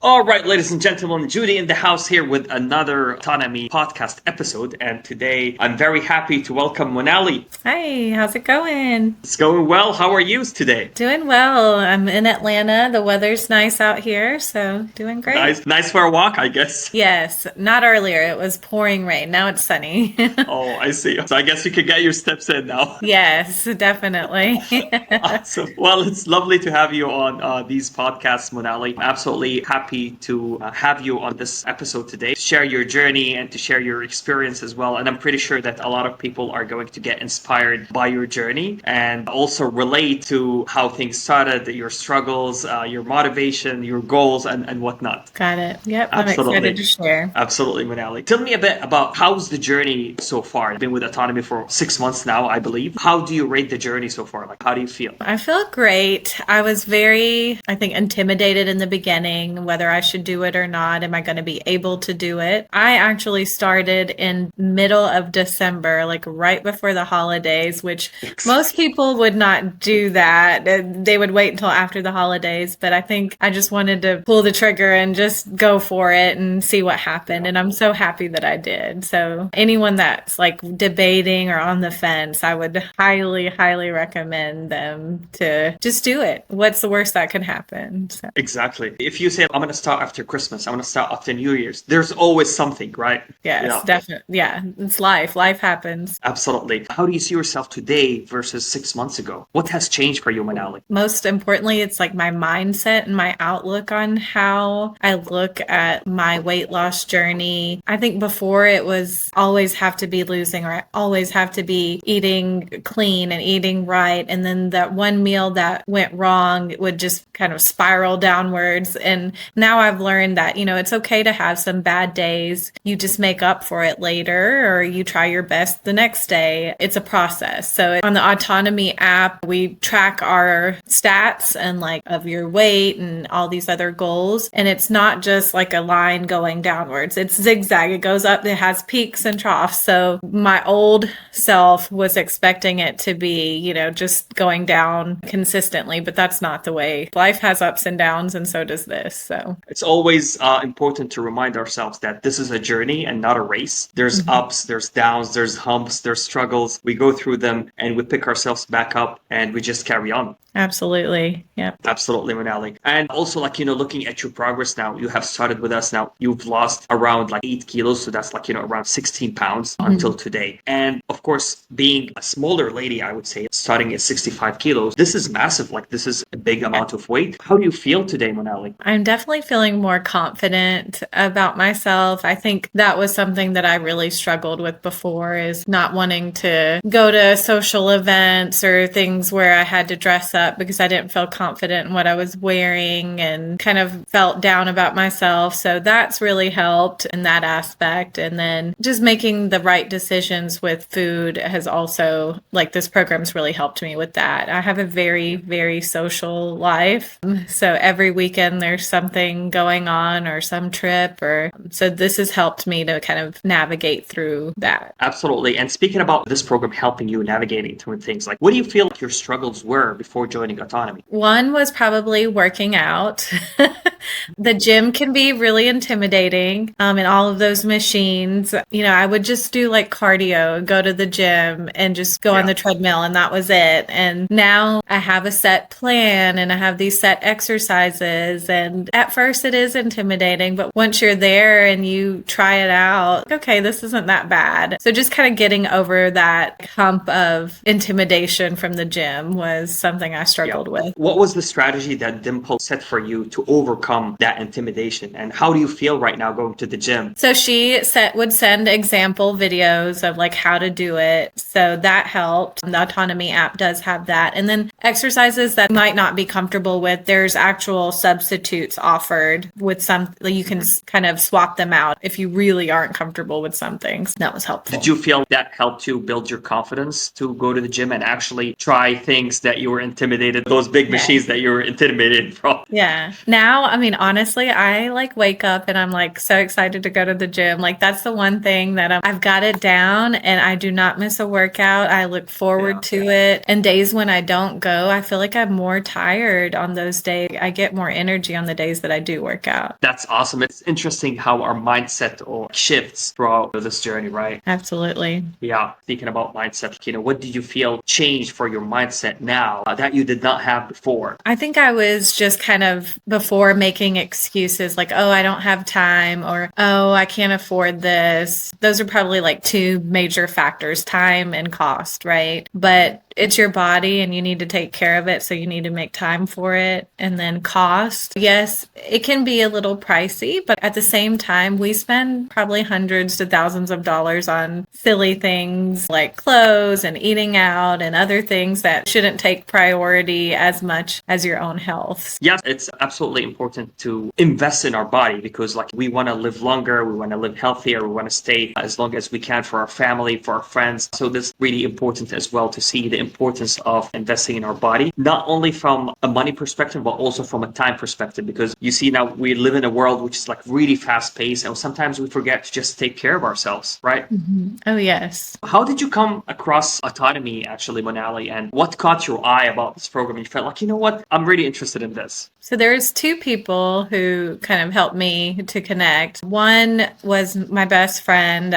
All right, ladies and gentlemen, Judy in the house here with another Autonomy podcast episode. And today I'm very happy to welcome Monali. Hi, how's it going? It's going well. How are you today? Doing well. I'm in Atlanta. The weather's nice out here, so doing great. Nice for a walk, I guess. Yes, not earlier. It was pouring rain. Now it's sunny. Oh, I see. So I guess you could get your steps in now. Yes, definitely. Awesome. Well, it's lovely to have you on these podcasts, Monali. I'm absolutely happy to have you on this episode today, to share your journey and to share your experience as well. And I'm pretty sure that a lot of people are going to get inspired by your journey and also relate to how things started, your struggles, your motivation, your goals, and whatnot. Got it. Yep, Absolutely. I'm excited to share. Absolutely, Monali. Tell me a bit about how's the journey so far. You've been with Autonomy for 6 months now, I believe. How do you rate the journey so far? Like, how do you feel? I feel great. I was very, I think, intimidated in the beginning, whether I should do it or not. Am I going to be able to do it? I actually started in middle of December, like right before the holidays, which most people would not do that. They would wait until after the holidays, but I think I just wanted to pull the trigger and just go for it and see what happened. And I'm so happy that I did. So anyone that's like debating or on the fence, I would highly, highly recommend them to just do it. What's the worst that could happen? So. Exactly. If you say, I'm going to start after Christmas, I'm going to start after New Year's, there's always something, right? Yes, definitely. Yeah, it's life. Life happens. Absolutely. How do you see yourself today versus 6 months ago? What has changed for you, Monali? Most importantly, it's like my mindset and my outlook on how I look at my weight loss journey. I think before it was always have to be losing or I always have to be eating clean and eating right. And then that one meal that went wrong would just kind of spiral downwards. And now I've learned that, it's okay to have some bad days. You just make up for it later or you try your best the next day. It's a process. So on the Autonomy app, we track our stats and like of your weight and all these other goals. And it's not just like a line going downwards. It's zigzag. It goes up. It has peaks and troughs. So my old self was expecting it to be, just going down consistently, but that's not the way. Life has ups and downs and so does this. So it's always important to remind ourselves that this is a journey and not a race. There's ups, there's downs, there's humps, there's struggles. We go through them and we pick ourselves back up and we just carry on. Absolutely. Yeah. Absolutely, Monali. And also, looking at your progress now, you have started with us now. You've lost around 8 kilos. So that's around 16 pounds until today. And of course, being a smaller lady, I would say, starting at 65 kilos, this is massive. This is a big amount of weight. How do you feel today, Monali? I'm definitely feeling more confident about myself. I think that was something that I really struggled with before, is not wanting to go to social events or things where I had to dress up because I didn't feel confident in what I was wearing and kind of felt down about myself. So that's really helped in that aspect. And then just making the right decisions with food has also, this program's really helped me with that. I have a very, very social life. So every weekend there's something going on or some trip so this has helped me to kind of navigate through that. Absolutely. And speaking about this program helping you navigating through things, what do you feel like your struggles were before joining Autonomy? One was probably working out. The gym can be really intimidating, and all of those machines. I would just do cardio, go to the gym and just go on the treadmill, and that was it. And now I have a set plan and I have these set exercises. And at first it is intimidating, but once you're there and you try it out, okay, this isn't that bad. So just kind of getting over that hump of intimidation from the gym was something I struggled with. What was the strategy that Dimple set for you to overcome that intimidation? And how do you feel right now going to the gym? So she would send example videos of how to do it. So that helped. The Autonomy app does have that. And then exercises that might not be comfortable with, there's actual substitutes offered with some, you can kind of swap them out if you really aren't comfortable with some things. That was helpful. Did you feel that helped you build your confidence to go to the gym and actually try things that you were intimidated intimidated, those big Yeah. machines that you were intimidated from. Yeah. Now, I mean, honestly, I like wake up and I'm like so excited to go to the gym. Like that's the one thing that I've got it down and I do not miss a workout. I look forward to it. And days when I don't go, I feel like I'm more tired on those days. I get more energy on the days that I do work out. That's awesome. It's interesting how our mindset or shifts throughout this journey, right? Absolutely. Yeah. Speaking about mindset, what do you feel changed for your mindset now that you did not have before? I think I was just kind of before making excuses like, oh, I don't have time or, oh, I can't afford this. Those are probably like two major factors, time and cost, right? But it's your body and you need to take care of it. So you need to make time for it. And then cost. Yes, it can be a little pricey, but at the same time, we spend probably hundreds to thousands of dollars on silly things like clothes and eating out and other things that shouldn't take priority as much as your own health. Yes, it's absolutely important to invest in our body because like we want to live longer, we want to live healthier, we want to stay as long as we can for our family, for our friends. So this is really important as well to see the importance of investing in our body, not only from a money perspective, but also from a time perspective, because you see now we live in a world which is like really fast paced and sometimes we forget to just take care of ourselves, right? Mm-hmm. Oh, yes. How did you come across autonomy actually, Monali, and what caught your eye about this program? You felt like, you know what, I'm really interested in this. So there's two people who kind of helped me to connect. One was my best friend.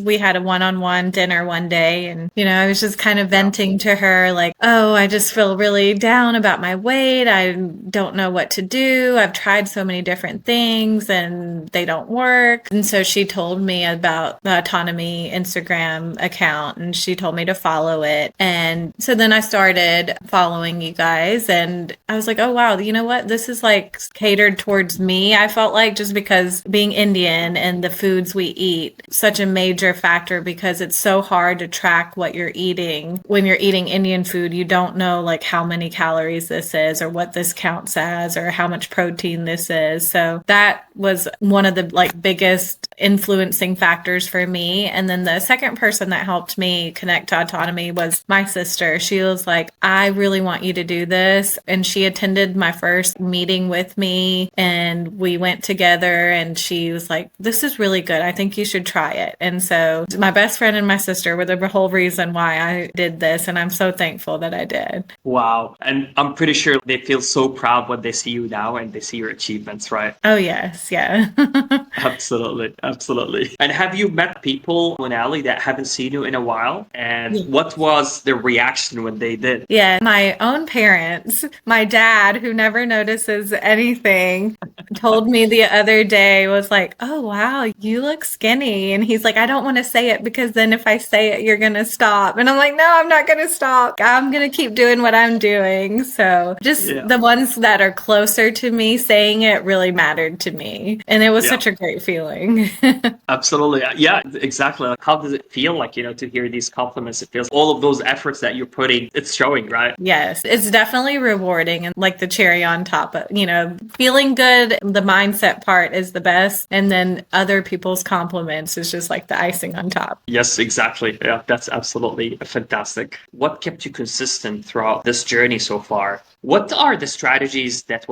We had a one-on-one dinner one day and, I was just kind of venting to her like, oh, I just feel really down about my weight. I don't know what to do. I've tried so many different things and they don't work. And so she told me about the Autonomy Instagram account and she told me to follow it. And so then I started following you guys and I was like, oh, wow, you know what? This is like catered towards me. I felt like just because being Indian and the foods we eat, such a major factor because it's so hard to track what you're eating. When you're eating Indian food, you don't know like how many calories this is or what this counts as or how much protein this is. So that was one of the like biggest influencing factors for me. And then the second person that helped me connect to autonomy was my sister. She was like, I really want you to do this. And she attended my first meeting with me and we went together and she was like, this is really good. I think you should try it. And so my best friend and my sister were the whole reason why I did this. And I'm so thankful that I did. Wow. And I'm pretty sure they feel so proud when they see you now and they see your achievements, right? Oh, yes. Yeah. Absolutely. Absolutely. And have you met people, Monali, that haven't seen you in a while? And what was their reaction when they did? Yeah. My own parents, my dad, who never notices anything, told me the other day, was like, oh, wow, you look skinny. And he's like, I don't want to say it because then if I say it, you're going to stop. And I'm like, no, I'm not going to stop. I'm going to keep doing what I'm doing. So just the ones that are closer to me saying it really mattered to me. And it was such a great feeling. Absolutely. Yeah, exactly. How does it feel like, to hear these compliments? It feels all of those efforts that you're putting, it's showing, right? Yes, it's definitely rewarding and like the cherry on top of, feeling good. The mindset part is the best. And then other people's compliments is just like the icing on top. Yes, exactly. Yeah, that's absolutely fantastic. What kept you consistent throughout this journey so far? What are the strategies that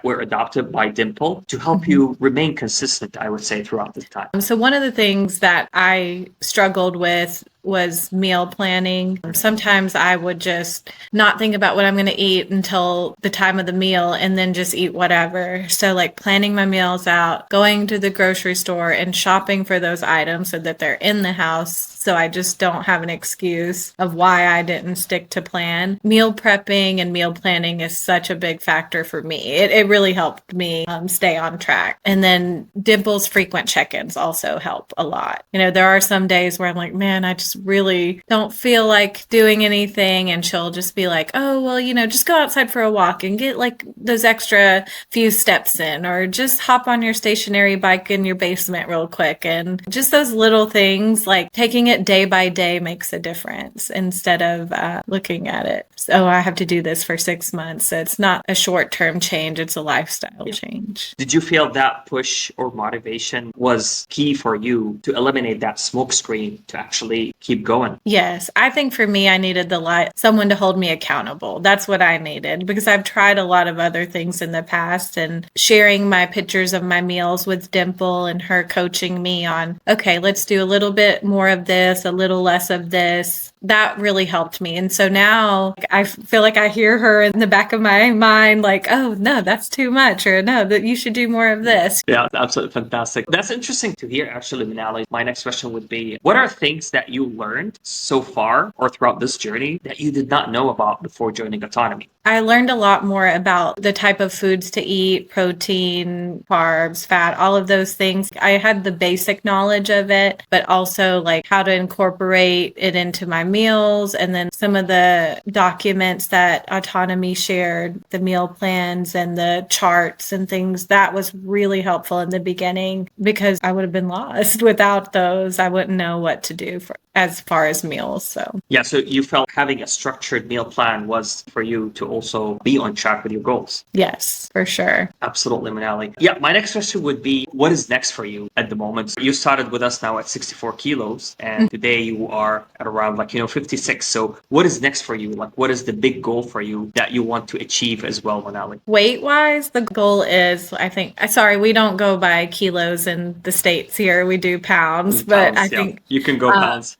were adopted by Dimple to help you remain consistent, I would say, throughout this time? So one of the things that I struggled with was meal planning. Sometimes I would just not think about what I'm going to eat until the time of the meal and then just eat whatever. So like planning my meals out, going to the grocery store and shopping for those items so that they're in the house. So I just don't have an excuse of why I didn't stick to plan. Meal prepping and meal planning is such a big factor for me. It really helped me stay on track. And then Dimple's frequent check-ins also help a lot. There are some days where I'm like, man, I just really don't feel like doing anything. And she'll just be like, oh, well, just go outside for a walk and get like those extra few steps in, or just hop on your stationary bike in your basement real quick. And just those little things, like taking it day by day makes a difference instead of looking at it. So I have to do this for 6 months. So it's not a short-term change. It's a lifestyle change. Did you feel that push or motivation was key for you to eliminate that smoke screen to actually keep going. Yes, I think for me, I needed the light, someone to hold me accountable. That's what I needed because I've tried a lot of other things in the past and sharing my pictures of my meals with Dimple and her coaching me on, okay, let's do a little bit more of this, a little less of this. That really helped me. And so now I feel like I hear her in the back of my mind, like, oh, no, that's too much, or no, that you should do more of this. Yeah, absolutely fantastic. That's interesting to hear, actually, Manali. My next question would be, what are things that you learned so far or throughout this journey that you did not know about before joining Autonomy? I learned a lot more about the type of foods to eat, protein, carbs, fat, all of those things. I had the basic knowledge of it, but also like how to incorporate it into my meals. And then some of the documents that Autonomy shared, the meal plans and the charts and things, that was really helpful in the beginning because I would have been lost without those. I wouldn't know what to do as far as meals. So yeah, so you felt having a structured meal plan was for you to also be on track with your goals. Yes, for sure. Absolutely, Manali. Yeah, my next question would be, what is next for you at the moment? You started with us now at 64 kilos, and today you are at around 56. So what is next for you? Like, what is the big goal for you that you want to achieve as well, Manali? Weight wise, the goal is, I think, sorry, we don't go by kilos in the States here. We do pounds, but Pounds, I yeah. think You can go pounds.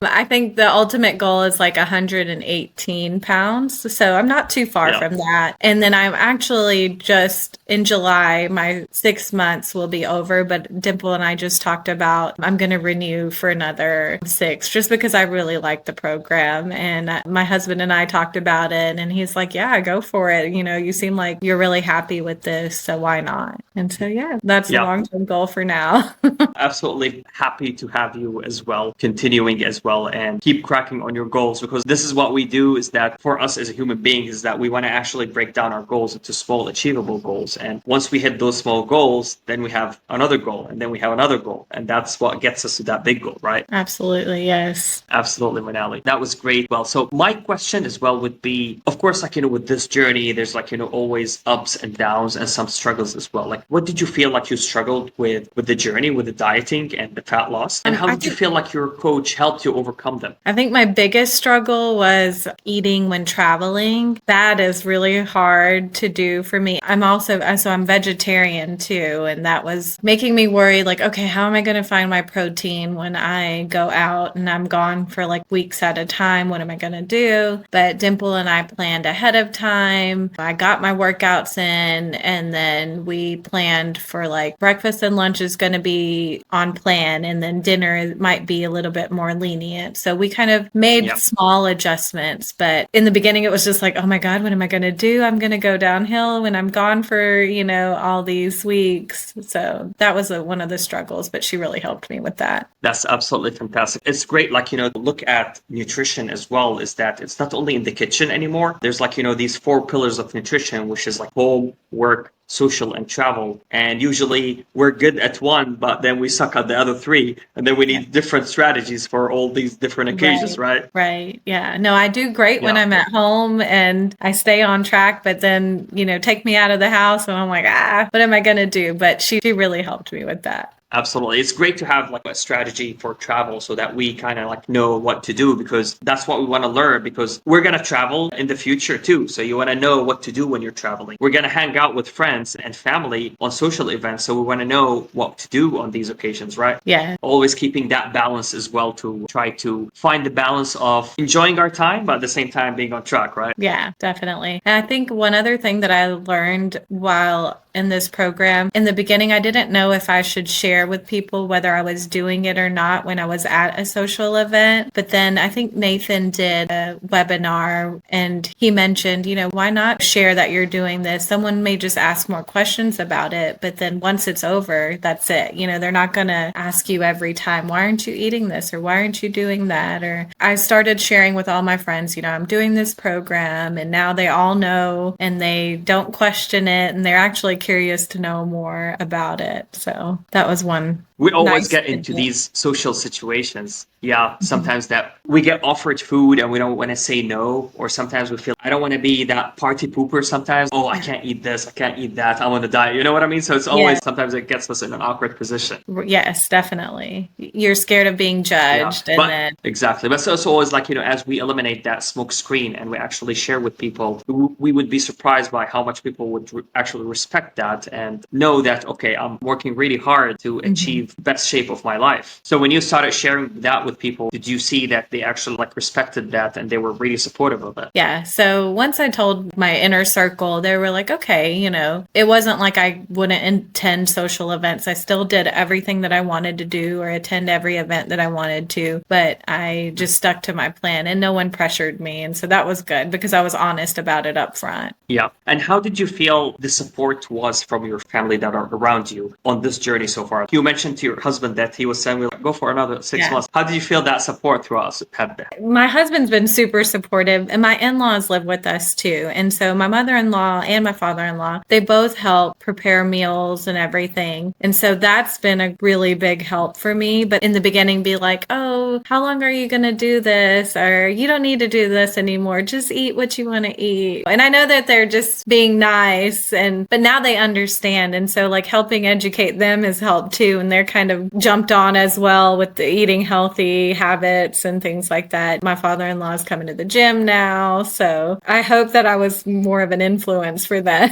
I think the ultimate goal is like 118 pounds. So I'm not too far from that. And then I'm actually just in July, my 6 months will be over. But Dimple and I just talked about I'm going to renew for another 6 just because I really like the program. And my husband and I talked about it. And he's like, yeah, go for it. You know, you seem like you're really happy with this. So why not? And so, yeah, that's the long-term goal for now. Absolutely happy to have you as well, continuing as well, and keep cracking on your goals, because this is what we do, is that for us as a human being is that we want to actually break down our goals into small achievable goals. And once we hit those small goals, then we have another goal, and then we have another goal. And that's what gets us to that big goal, right? Absolutely, yes. Absolutely, Monali. That was great. Well, so my question as well would be, of course, with this journey, there's always ups and downs and some struggles as well. Like, what did you feel like you struggled with the journey, with the dieting and the fat loss? And how did you feel like your coach helped you overcome them? I think my biggest struggle was eating when traveling. That is really hard to do for me. I'm vegetarian too. And that was making me worry, like, okay, how am I going to find my protein when I go out and I'm gone for like weeks at a time? What am I going to do? But Dimple and I planned ahead of time. I got my workouts in, and then we planned for like breakfast and lunch is going to be on plan, and then dinner might be a little bit more lenient. So we kind of made small adjustments. But in the beginning, it was just like, oh my God, what am I going to do? I'm going to go downhill when I'm gone for, all these weeks. So that was one of the struggles, but she really helped me with that. That's absolutely fantastic. It's great, look at nutrition as well, is that it's not only in the kitchen anymore. There's these 4 pillars of nutrition, which is like home, work, social, and travel. And usually we're good at one, but then we suck at the other 3. And then we need different strategies for all these different occasions, right? Right. Yeah. No, I do great when I'm at home and I stay on track, but then, take me out of the house and I'm like, what am I going to do? But she really helped me with that. Absolutely. It's great to have a strategy for travel so that we kind of know what to do, because that's what we want to learn, because we're going to travel in the future too. So you want to know what to do when you're traveling. We're going to hang out with friends and family on social events. So we want to know what to do on these occasions, right? Yeah. Always keeping that balance as well, to try to find the balance of enjoying our time, but at the same time being on track, right? Yeah, definitely. And I think one other thing that I learned while in this program, in the beginning, I didn't know if I should share with people whether I was doing it or not when I was at a social event. But then I think Nathan did a webinar and he mentioned, why not share that you're doing this? Someone may just ask more questions about it, but then once it's over, that's it. They're not going to ask you every time, why aren't you eating this? Or why aren't you doing that? Or I started sharing with all my friends, I'm doing this program, and now they all know and they don't question it, and they're actually curious to know more about it. So that was one. We always get into these social situations, Yeah, sometimes that we get offered food and we don't want to say no, or sometimes we feel I don't want to be that party pooper sometimes. Oh, I can't eat this, I can't eat that, I want to die. You know what I mean? So it's Yeah. always sometimes it gets us in an awkward position. Yes, definitely. You're scared of being Yeah, judged, and but then exactly. But so it's always like, as we eliminate that smoke screen and we actually share with people, we would be surprised by how much people would actually respect that and know that, okay, I'm working really hard to achieve best shape of my life. So when you started sharing that with people, did you see that they actually like respected that and they were really supportive of it? yeah. So once I told my inner circle, they were like, okay, it wasn't like I wouldn't attend social events. I still did everything that I wanted to do or attend every event that I wanted to, but I just stuck to my plan and no one pressured me. And so that was good because I was honest about it up front. Yeah. And how did you feel the support was from your family that are around you on this journey so far? You mentioned to your husband that he was saying, "We'll go for another 6 months." How did you feel that support throughout have been? My husband's been super supportive, and my in-laws live with us too. And so my mother-in-law and my father-in-law, they both help prepare meals and everything. And so that's been a really big help for me. But in the beginning, be like, oh, how long are you going to do this? Or you don't need to do this anymore. Just eat what you want to eat. And I know that they're just being nice, but now they understand. And so like helping educate them has helped too. And they're kind of jumped on as well with the eating healthy habits and things like that. My father-in-law is coming to the gym now. So I hope that I was more of an influence for that.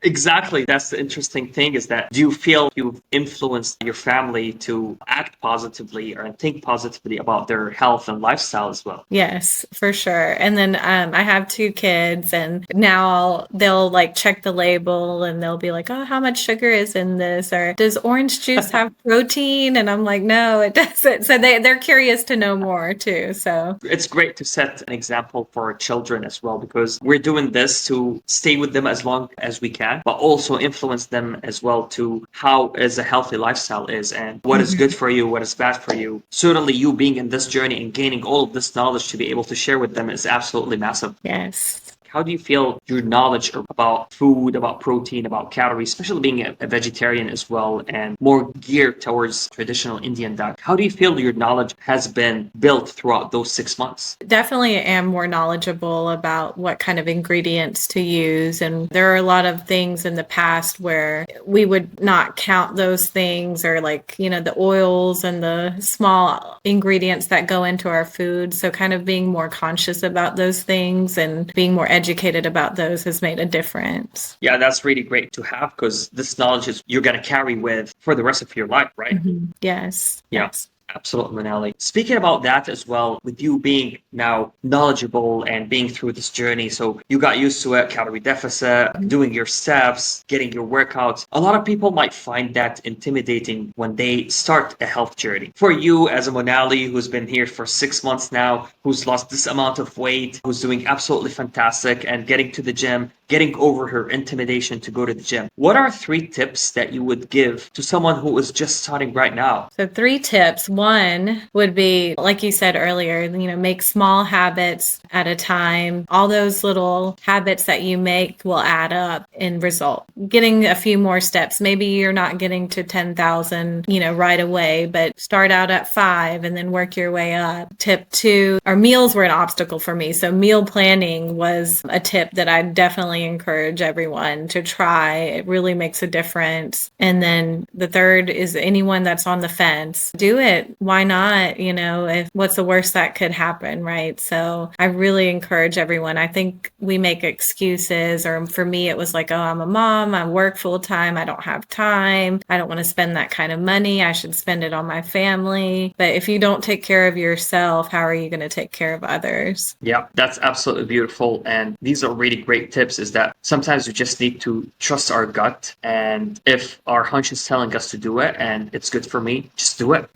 Exactly. That's the interesting thing is that do you feel you've influenced your family to act positively or think positively about their health and lifestyle as well? Yes, for sure. And then I have 2 kids, and now they'll like check the label and they'll be like, oh, how much sugar is in this? Or does orange juice have protein? And I'm like, no, it doesn't. So they're curious to know more too. So It's great to set an example for our children as well because we're doing this to stay with them as long as we can, but also influence them as well to how is a healthy lifestyle is and what is good for you, what is bad for you. Certainly you being in this journey and gaining all of this knowledge to be able to share with them is absolutely massive. yes. How do you feel your knowledge about food, about protein, about calories, especially being a vegetarian as well and more geared towards traditional Indian diet? How do you feel your knowledge has been built throughout those 6 months? Definitely am more knowledgeable about what kind of ingredients to use. And there are a lot of things in the past where we would not count those things or like, the oils and the small ingredients that go into our food. So kind of being more conscious about those things and being more educated about those has made a difference. Yeah, that's really great to have because this knowledge is you're going to carry with for the rest of your life, right? Yes. Yeah. Yes. Absolutely, Monali. Speaking about that as well, with you being now knowledgeable and being through this journey, so you got used to it, calorie deficit, doing your steps, getting your workouts. A lot of people might find that intimidating when they start a health journey. For you as a Monali who's been here for 6 months now, who's lost this amount of weight, who's doing absolutely fantastic and getting to the gym, getting over her intimidation to go to the gym. What are 3 tips that you would give to someone who is just starting right now? So 3 tips. One would be, like you said earlier, make small habits at a time. All those little habits that you make will add up in result. Getting a few more steps. Maybe you're not getting to 10,000, right away, but start out at 5 and then work your way up. Tip 2, our meals were an obstacle for me. So meal planning was a tip that I definitely encourage everyone to try. It really makes a difference. And then the third is anyone that's on the fence, do it. Why not? If what's the worst that could happen, right? So I really encourage everyone. I think we make excuses, or for me, it was like, oh, I'm a mom, I work full time, I don't have time, I don't want to spend that kind of money, I should spend it on my family. But if you don't take care of yourself, how are you going to take care of others? Yeah, that's absolutely beautiful. And these are really great tips is that sometimes we just need to trust our gut. And if our hunch is telling us to do it and it's good for me, just do it.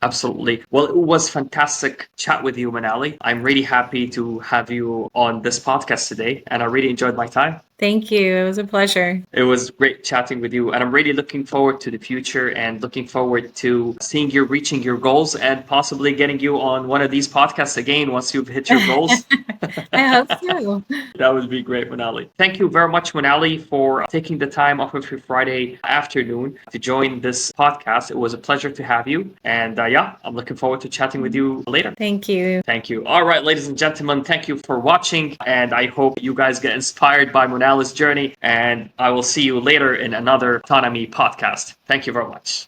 Absolutely. Well, it was fantastic chat with you, Monali. I'm really happy to have you on this podcast today, and I really enjoyed my time. Thank you. It was a pleasure. It was great chatting with you, and I'm really looking forward to the future and looking forward to seeing you reaching your goals and possibly getting you on one of these podcasts again once you've hit your goals. I hope so. That would be great, Monali. Thank you very much, Monali, for taking the time off of your Friday afternoon to join this podcast. It was a pleasure to have you. And yeah, I'm looking forward to chatting with you later. Thank you. Thank you. All right, ladies and gentlemen, thank you for watching. And I hope you guys get inspired by Monali's journey. And I will see you later in another Autonomy podcast. Thank you very much.